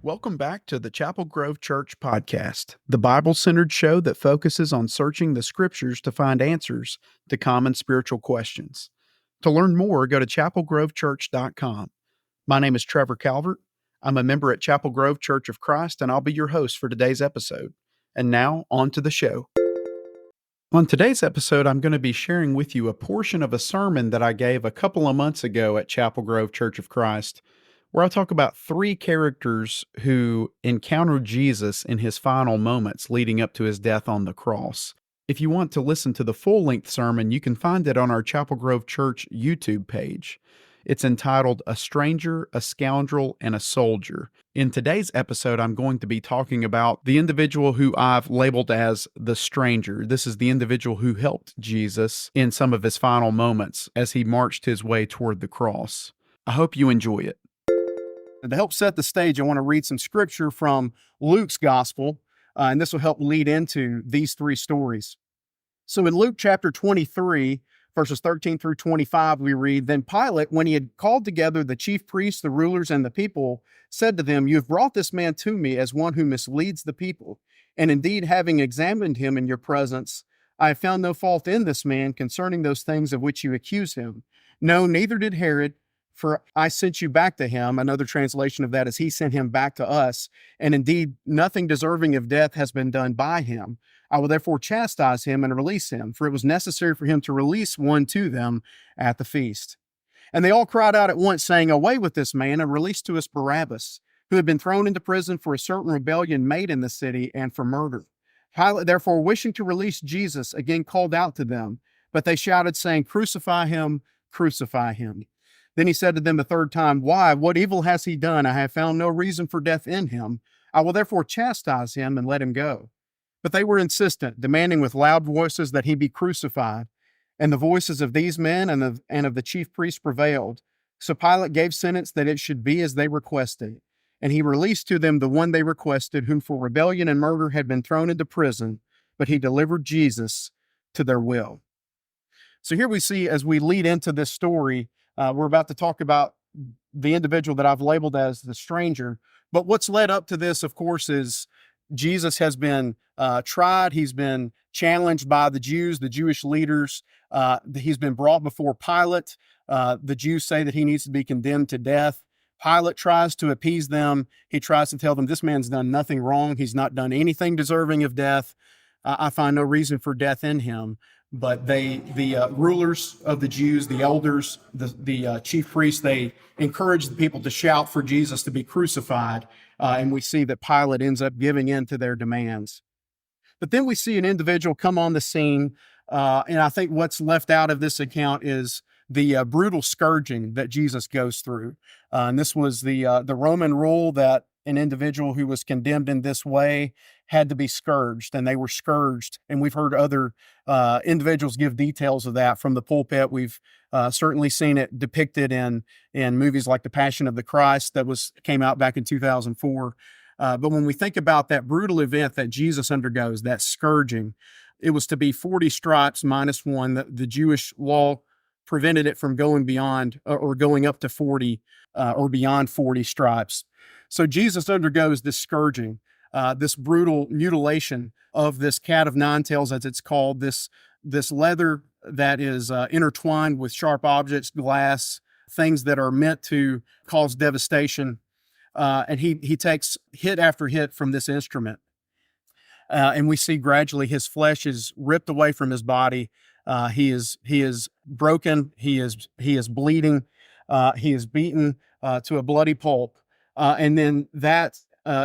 Welcome back to the Chapel Grove Church podcast, the Bible centered show that focuses on searching the scriptures to find answers to common spiritual questions. To learn more, go to chapelgrovechurch.com. My name is Trever Calvert. I'm a member at Chapel Grove Church of Christ, and I'll be your host for today's episode. And now, on to the show. On today's episode, I'm going to be sharing with you a portion of a sermon that I gave a couple of months ago at Chapel Grove Church of Christ, where I talk about three characters who encountered Jesus in his final moments leading up to his death on the cross. If you want to listen to the full-length sermon, you can find it on our Chapel Grove Church YouTube page. It's entitled A Stranger, a Scoundrel, and a Soldier. In today's episode, I'm going to be talking about the individual who I've labeled as the stranger. This is the individual who helped Jesus in some of his final moments as he marched his way toward the cross. I hope you enjoy it. To help set the stage, I want to read some scripture from Luke's gospel, and this will help lead into these three stories. So in Luke chapter 23, verses 13 through 25, we read, "Then Pilate, when he had called together the chief priests, the rulers, and the people, said to them, 'You have brought this man to me as one who misleads the people. And indeed, having examined him in your presence, I have found no fault in this man concerning those things of which you accuse him. No, neither did Herod, for I sent you back to him.'" Another translation of that is, "He sent him back to us. And indeed, nothing deserving of death has been done by him. I will therefore chastise him and release him, for it was necessary for him to release one to them at the feast." And they all cried out at once, saying, "Away with this man, and release to us Barabbas, who had been thrown into prison for a certain rebellion made in the city, and for murder." Pilate, therefore, wishing to release Jesus, again called out to them, but they shouted, saying, "Crucify him, crucify him." Then he said to them the third time, "Why, what evil has he done? I have found no reason for death in him. I will therefore chastise him and let him go." But they were insistent, demanding with loud voices that he be crucified. And the voices of these men and of the chief priests prevailed. So Pilate gave sentence that it should be as they requested. And he released to them the one they requested, who for rebellion and murder had been thrown into prison, but he delivered Jesus to their will. So here we see, as we lead into this story, we're about to talk about the individual that I've labeled as the stranger. But what's led up to this, of course, is Jesus has been tried. He's been challenged by the Jews, the Jewish leaders. He's been brought before Pilate. The Jews say that he needs to be condemned to death. Pilate tries to appease them. He tries to tell them, this man's done nothing wrong. He's not done anything deserving of death. I find no reason for death in him. But the rulers of the Jews, the elders, the chief priests, they encourage the people to shout for Jesus to be crucified. And we see that Pilate ends up giving in to their demands. But then we see an individual come on the scene. And I think what's left out of this account is the brutal scourging that Jesus goes through. And this was the Roman rule that an individual who was condemned in this way had to be scourged, and they were scourged. And we've heard other individuals give details of that from the pulpit. We've certainly seen it depicted in movies like The Passion of the Christ that came out back in 2004. But when we think about that brutal event that Jesus undergoes, that scourging, it was to be 40 stripes minus one. The Jewish law prevented it from going beyond or going up to 40 or beyond 40 stripes. So Jesus undergoes this scourging, this brutal mutilation of this cat of nine tails, as it's called, this leather that is intertwined with sharp objects, glass, things that are meant to cause devastation. And he takes hit after hit from this instrument. And we see gradually his flesh is ripped away from his body. He is broken. He is bleeding. He is beaten to a bloody pulp. And then that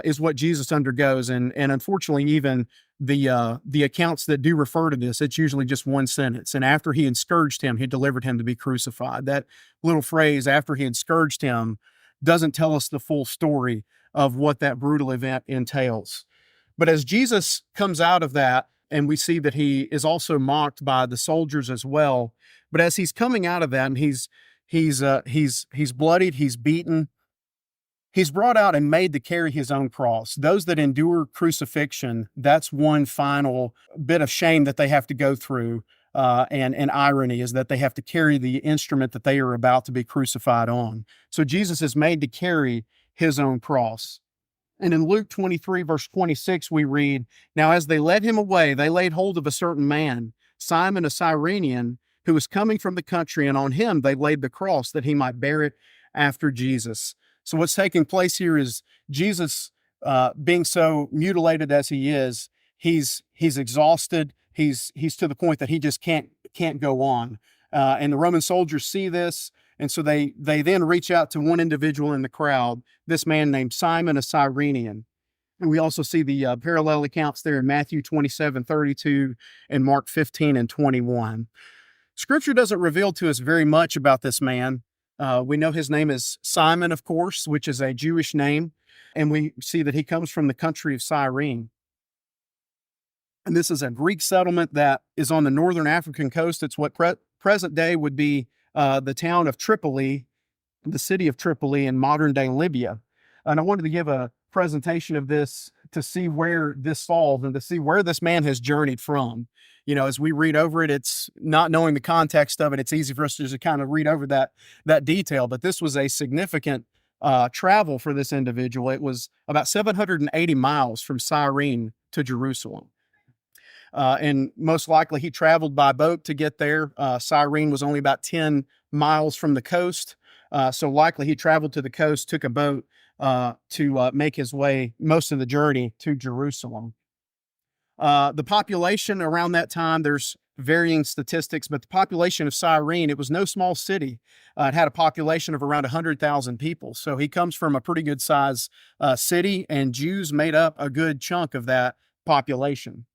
is what Jesus undergoes. And unfortunately, even the accounts that do refer to this, it's usually just one sentence. And after he had scourged him, he delivered him to be crucified. That little phrase, "after he had scourged him," doesn't tell us the full story of what that brutal event entails. But as Jesus comes out of that, and we see that he is also mocked by the soldiers as well. But as he's coming out of that, and he's bloodied, he's beaten, he's brought out and made to carry his own cross. Those that endure crucifixion, that's one final bit of shame that they have to go through. And irony is that they have to carry the instrument that they are about to be crucified on. So Jesus is made to carry his own cross. And in Luke 23, verse 26, we read, "Now as they led him away, they laid hold of a certain man, Simon of Cyrene, who was coming from the country, and on him they laid the cross that he might bear it after Jesus." So what's taking place here is Jesus, being so mutilated as he is, he's exhausted. He's to the point that he just can't go on. And the Roman soldiers see this, and so they then reach out to one individual in the crowd, this man named Simon of Cyrene. And we also see the parallel accounts there in Matthew 27:32 and Mark 15 and 21. Scripture doesn't reveal to us very much about this man. We know his name is Simon, of course, which is a Jewish name, and we see that he comes from the country of Cyrene. And this is a Greek settlement that is on the northern African coast. It's what present day would be the town of Tripoli, the city of Tripoli in modern day Libya. And I wanted to give a presentation of this to see where this falls and to see where this man has journeyed from. You know, as we read over it, it's not knowing the context of it. It's easy for us to just kind of read over that detail. But this was a significant travel for this individual. It was about 780 miles from Cyrene to Jerusalem. And most likely he traveled by boat to get there. Cyrene was only about 10 miles from the coast. So likely he traveled to the coast, took a boat to make his way most of the journey to Jerusalem. The population around that time, there's varying statistics, but the population of Cyrene, it was no small city. It had a population of around 100,000 people. So he comes from a pretty good size city, and Jews made up a good chunk of that population.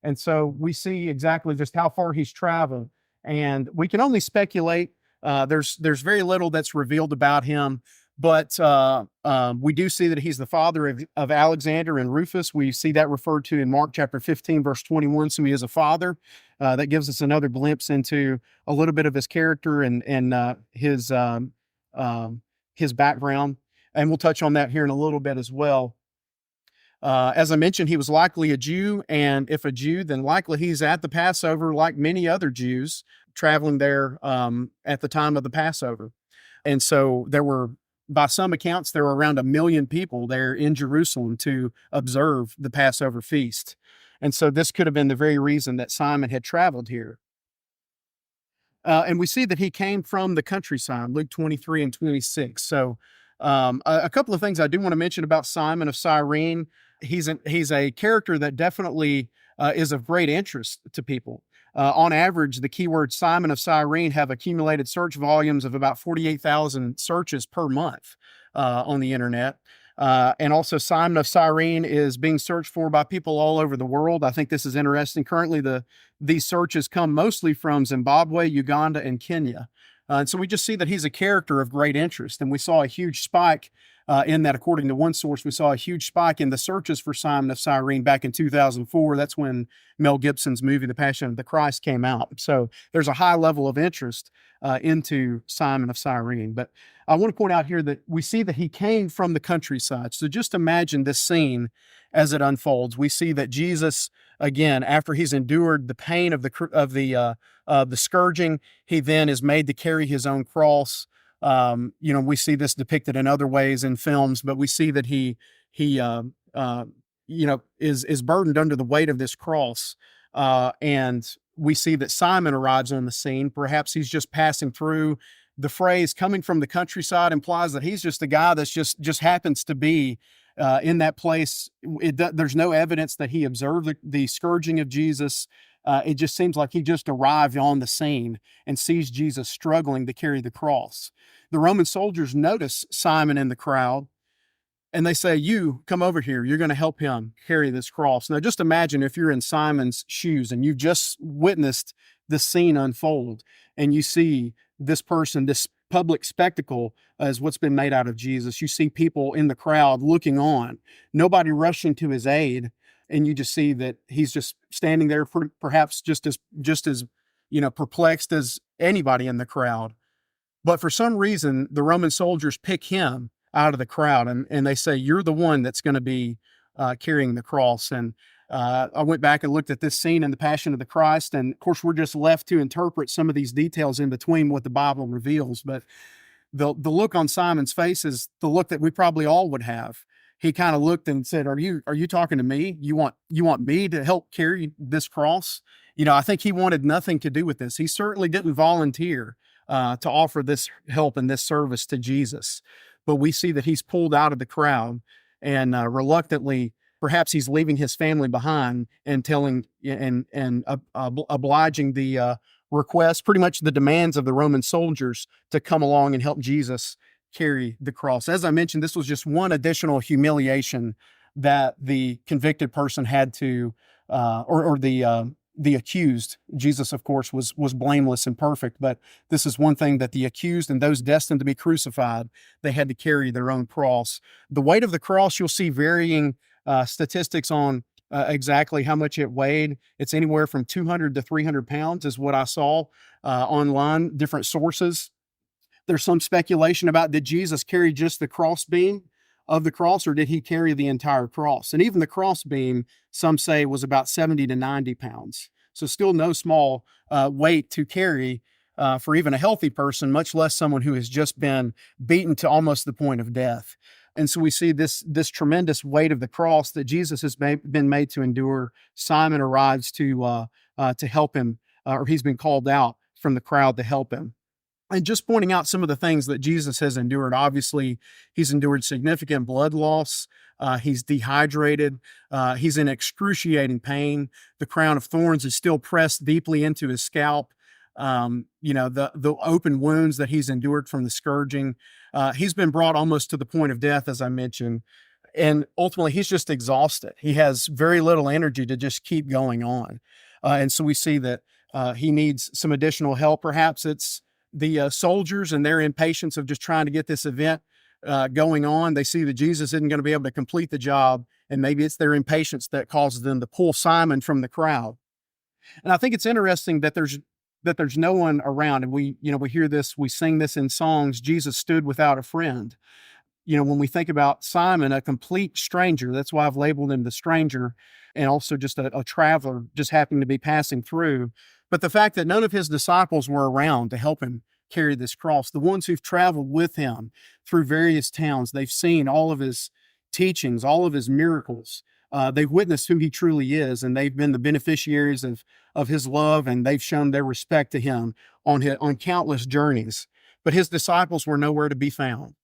And so we see exactly just how far he's traveled, and we can only speculate. There's very little that's revealed about him, but we do see that he's the father of Alexander and Rufus. We see that referred to in Mark chapter 15, verse 21. So he is a father. That gives us another glimpse into a little bit of his character and his background, and we'll touch on that here in a little bit as well. As I mentioned, he was likely a Jew, and if a Jew, then likely he's at the Passover like many other Jews traveling there at the time of the Passover. And so there were, by some accounts, there were around 1 million people there in Jerusalem to observe the Passover feast. And so this could have been the very reason that Simon had traveled here. And we see that he came from the countryside, Luke 23 and 26. So a couple of things I do want to mention about Simon of Cyrene. He's a character that definitely is of great interest to people. On average, the keyword Simon of Cyrene have accumulated search volumes of about 48,000 searches per month on the internet. And also Simon of Cyrene is being searched for by people all over the world. I think this is interesting. Currently, these searches come mostly from Zimbabwe, Uganda, and Kenya. And so we just see that he's a character of great interest. And we saw a huge spike in that. According to one source, we saw a huge spike in the searches for Simon of Cyrene back in 2004. That's when Mel Gibson's movie, The Passion of the Christ, came out. So there's a high level of interest into Simon of Cyrene. But I want to point out here that we see that he came from the countryside. So just imagine this scene as it unfolds. We see that Jesus, again, after he's endured the pain of the scourging, he then is made to carry his own cross. We see this depicted in other ways in films, but we see that he is burdened under the weight of this cross. And we see that Simon arrives on the scene. Perhaps he's just passing through. The phrase "coming from the countryside" implies that he's just a guy that's just happens to be in that place. There's no evidence that he observed the scourging of Jesus. It just seems like he just arrived on the scene and sees Jesus struggling to carry the cross. The Roman soldiers notice Simon in the crowd, and they say, "You come over here. You're going to help him carry this cross." Now, just imagine if you're in Simon's shoes and you've just witnessed this scene unfold, and you see this person, this public spectacle as what's been made out of Jesus. You see people in the crowd looking on, nobody rushing to his aid. And you just see that he's just standing there, perhaps just as perplexed as anybody in the crowd. But for some reason, the Roman soldiers pick him out of the crowd, and they say, "You're the one that's going to be carrying the cross." And I went back and looked at this scene in The Passion of the Christ, and of course, we're just left to interpret some of these details in between what the Bible reveals. But the look on Simon's face is the look that we probably all would have. he kind of looked and said, are you talking to me? You want me to help carry this cross? I think he wanted nothing to do with this. He certainly didn't volunteer to offer this help and this service to Jesus. But we see that he's pulled out of the crowd and reluctantly, perhaps he's leaving his family behind and telling and obliging the request, pretty much the demands of the Roman soldiers to come along and help Jesus carry the cross. As I mentioned, this was just one additional humiliation that the convicted person had to, or the accused. Jesus, of course, was blameless and perfect, but this is one thing that the accused and those destined to be crucified, they had to carry their own cross. The weight of the cross, you'll see varying statistics on exactly how much it weighed. It's anywhere from 200 to 300 pounds is what I saw online, different sources. There's some speculation about, did Jesus carry just the crossbeam of the cross, or did he carry the entire cross? And even the crossbeam, some say, was about 70 to 90 pounds. So still no small weight to carry for even a healthy person, much less someone who has just been beaten to almost the point of death. And so we see this tremendous weight of the cross that Jesus has been made to endure. Simon arrives to help him, or he's been called out from the crowd to help him. And just pointing out some of the things that Jesus has endured. Obviously, he's endured significant blood loss. He's dehydrated. He's in excruciating pain. The crown of thorns is still pressed deeply into his scalp. The open wounds that he's endured from the scourging. He's been brought almost to the point of death, as I mentioned. And ultimately, he's just exhausted. He has very little energy to just keep going on. And so we see that he needs some additional help. Perhaps it's the soldiers and their impatience of just trying to get this event going on. They see that Jesus isn't going to be able to complete the job, and maybe it's their impatience that causes them to pull Simon from the crowd. And I think it's interesting that there's no one around. And we hear this, we sing this in songs, Jesus stood without a friend. When we think about Simon, a complete stranger, that's why I've labeled him the stranger, and also just a traveler just happening to be passing through. But the fact that none of his disciples were around to help him carry this cross, the ones who've traveled with him through various towns, they've seen all of his teachings, all of his miracles. They've witnessed who he truly is, and they've been the beneficiaries of his love, and they've shown their respect to him on countless journeys. But his disciples were nowhere to be found.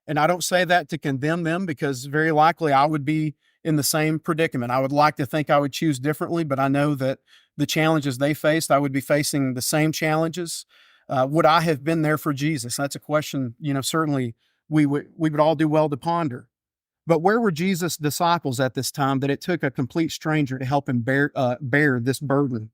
And I don't say that to condemn them, because very likely I would be in the same predicament. I would like to think I would choose differently, but I know that the challenges they faced, I would be facing the same challenges. Would I have been there for Jesus? That's a question, certainly we would all do well to ponder. But where were Jesus' disciples at this time that it took a complete stranger to help him bear this burden?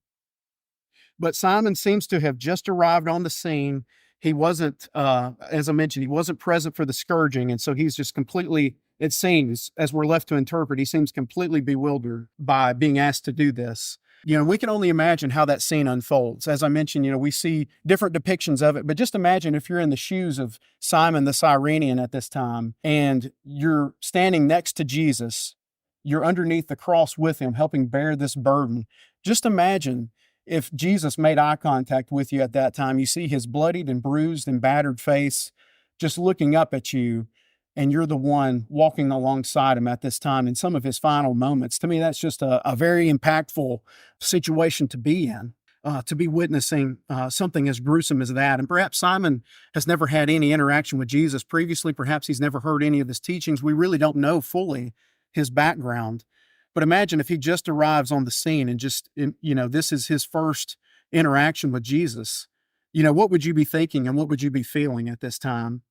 But Simon seems to have just arrived on the scene. He wasn't, as I mentioned, he wasn't present for the scourging. And so he's just completely, it seems, as we're left to interpret, he seems completely bewildered by being asked to do this. We can only imagine how that scene unfolds. As I mentioned, we see different depictions of it, but just imagine if you're in the shoes of Simon the Cyrenian at this time, and you're standing next to Jesus, you're underneath the cross with him, helping bear this burden. Just imagine if Jesus made eye contact with you at that time. You see his bloodied and bruised and battered face just looking up at you, and you're the one walking alongside him at this time in some of his final moments. To me, that's just a very impactful situation to be in, to be witnessing something as gruesome as that. And perhaps Simon has never had any interaction with Jesus previously. Perhaps he's never heard any of his teachings. We really don't know fully his background. But imagine if he just arrives on the scene and this is his first interaction with Jesus. What would you be thinking and what would you be feeling at this time?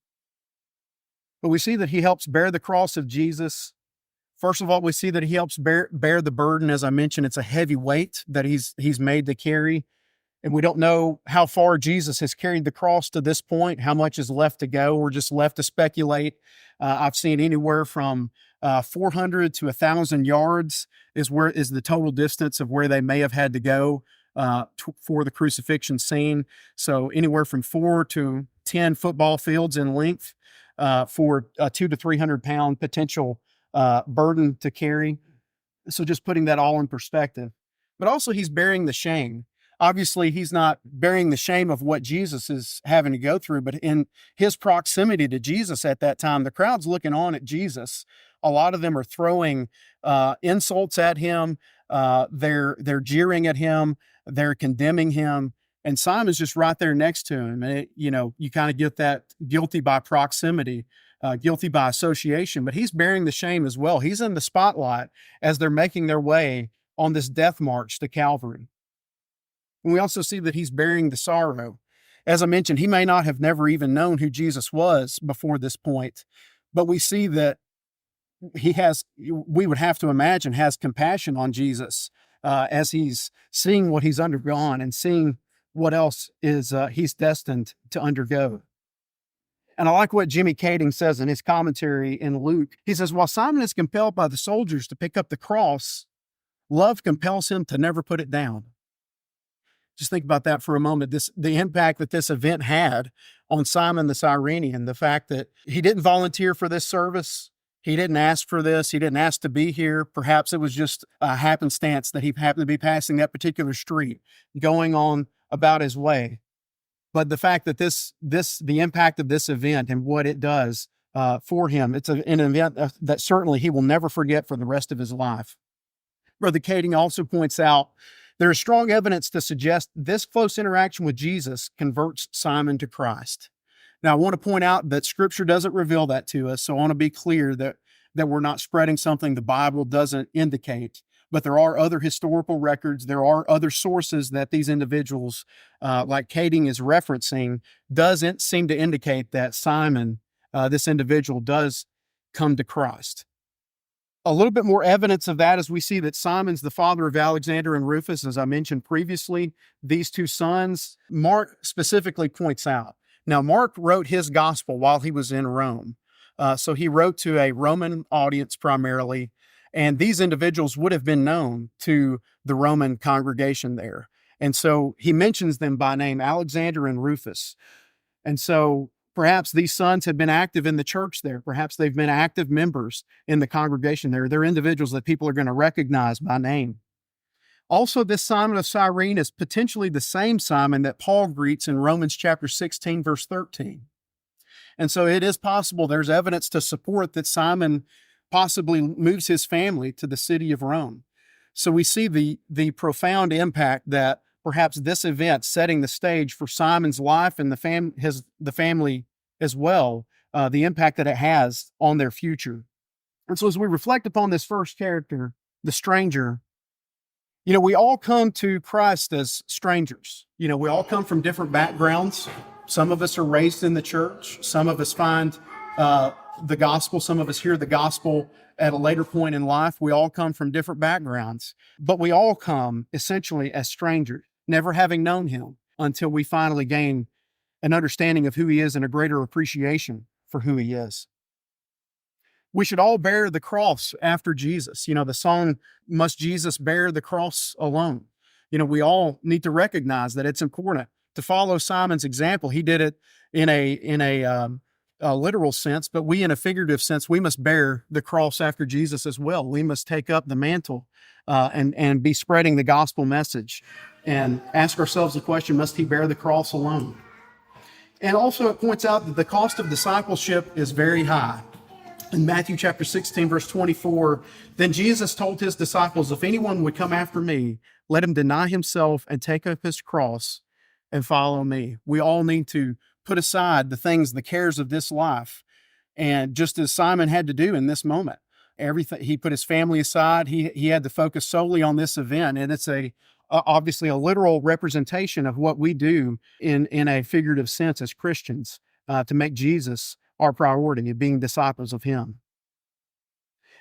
But we see that he helps bear the cross of Jesus. First of all, we see that he helps bear the burden. As I mentioned, it's a heavy weight that he's made to carry. And we don't know how far Jesus has carried the cross to this point, how much is left to go. We're just left to speculate. I've seen anywhere from 400 to 1,000 yards is the total distance of where they may have had to go for the crucifixion scene. So anywhere from 4 to 10 football fields in length for a 200 to 300 pound potential burden to carry. So just putting that all in perspective. But also he's bearing the shame. Obviously, he's not bearing the shame of what Jesus is having to go through, but in his proximity to Jesus at that time, the crowd's looking on at Jesus, A lot of them are throwing insults at him. They're jeering at him. They're condemning him. And Simon's just right there next to him. And, you kind of get that guilty by proximity, guilty by association, but he's bearing the shame as well. He's in the spotlight as they're making their way on this death march to Calvary. And we also see that he's bearing the sorrow. As I mentioned, he may not have never even known who Jesus was before this point, but we see that we would have to imagine, has compassion on Jesus as he's seeing what he's undergone and seeing what else is he's destined to undergo. And I like what Jimmy Kading says in his commentary in Luke. He says, while Simon is compelled by the soldiers to pick up the cross, love compels him to never put it down. Just think about that for a moment. The impact that this event had on Simon the Cyrenian, the fact that he didn't volunteer for this service. He didn't ask for this. He didn't ask to be here. Perhaps it was just a happenstance that he happened to be passing that particular street, going on about his way. But the fact that the impact of this event and what it does for him, it's an event that certainly he will never forget for the rest of his life. Brother Kading also points out there is strong evidence to suggest this close interaction with Jesus converts Simon to Christ. Now, I want to point out that Scripture doesn't reveal that to us, so I want to be clear that we're not spreading something the Bible doesn't indicate. But there are other historical records, there are other sources that these individuals, like Kading is referencing, doesn't seem to indicate that Simon, this individual, does come to Christ. A little bit more evidence of that as we see that Simon's the father of Alexander and Rufus, as I mentioned previously, these two sons. Mark specifically points out. Now, Mark wrote his gospel while he was in Rome. So he wrote to a Roman audience primarily, and these individuals would have been known to the Roman congregation there. And so he mentions them by name, Alexander and Rufus. And so perhaps these sons have been active in the church there. Perhaps they've been active members in the congregation there. They're individuals that people are going to recognize by name. Also, this Simon of Cyrene is potentially the same Simon that Paul greets in Romans chapter 16, verse 13. And so it is possible, there's evidence to support that Simon possibly moves his family to the city of Rome. So we see the profound impact that perhaps this event setting the stage for Simon's life and the family as well, the impact that it has on their future. And so as we reflect upon this first character, the stranger, we all come to Christ as strangers. We all come from different backgrounds. Some of us are raised in the church. Some of us find the gospel. Some of us hear the gospel at a later point in life. We all come from different backgrounds, but we all come essentially as strangers, never having known him until we finally gain an understanding of who he is and a greater appreciation for who he is. We should all bear the cross after Jesus. The song, "Must Jesus Bear the Cross Alone?" We all need to recognize that it's important to follow Simon's example. He did it in a literal sense, but we in a figurative sense, we must bear the cross after Jesus as well. We must take up the mantle and be spreading the gospel message and ask ourselves the question, must he bear the cross alone? And also it points out that the cost of discipleship is very high. In Matthew chapter 16, verse 24, then Jesus told his disciples, if anyone would come after me, let him deny himself and take up his cross and follow me. We all need to put aside the things, the cares of this life. And just as Simon had to do in this moment, everything, he put his family aside. He had to focus solely on this event. And it's obviously a literal representation of what we do in a figurative sense as Christians to make Jesus our priority of being disciples of him.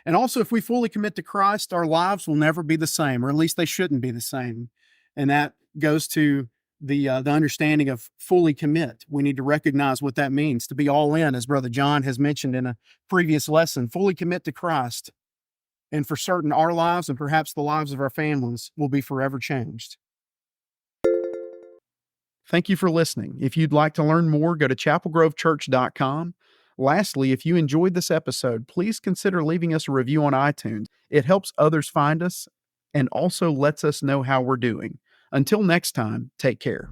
And also, if we fully commit to Christ, our lives will never be the same, or at least they shouldn't be the same. And that goes to the understanding of fully commit. We need to recognize what that means, to be all in, as Brother John has mentioned in a previous lesson, fully commit to Christ. And for certain, our lives and perhaps the lives of our families will be forever changed. Thank you for listening. If you'd like to learn more, go to chapelgrovechurch.com. Lastly, if you enjoyed this episode, please consider leaving us a review on iTunes. It helps others find us and also lets us know how we're doing. Until next time, take care.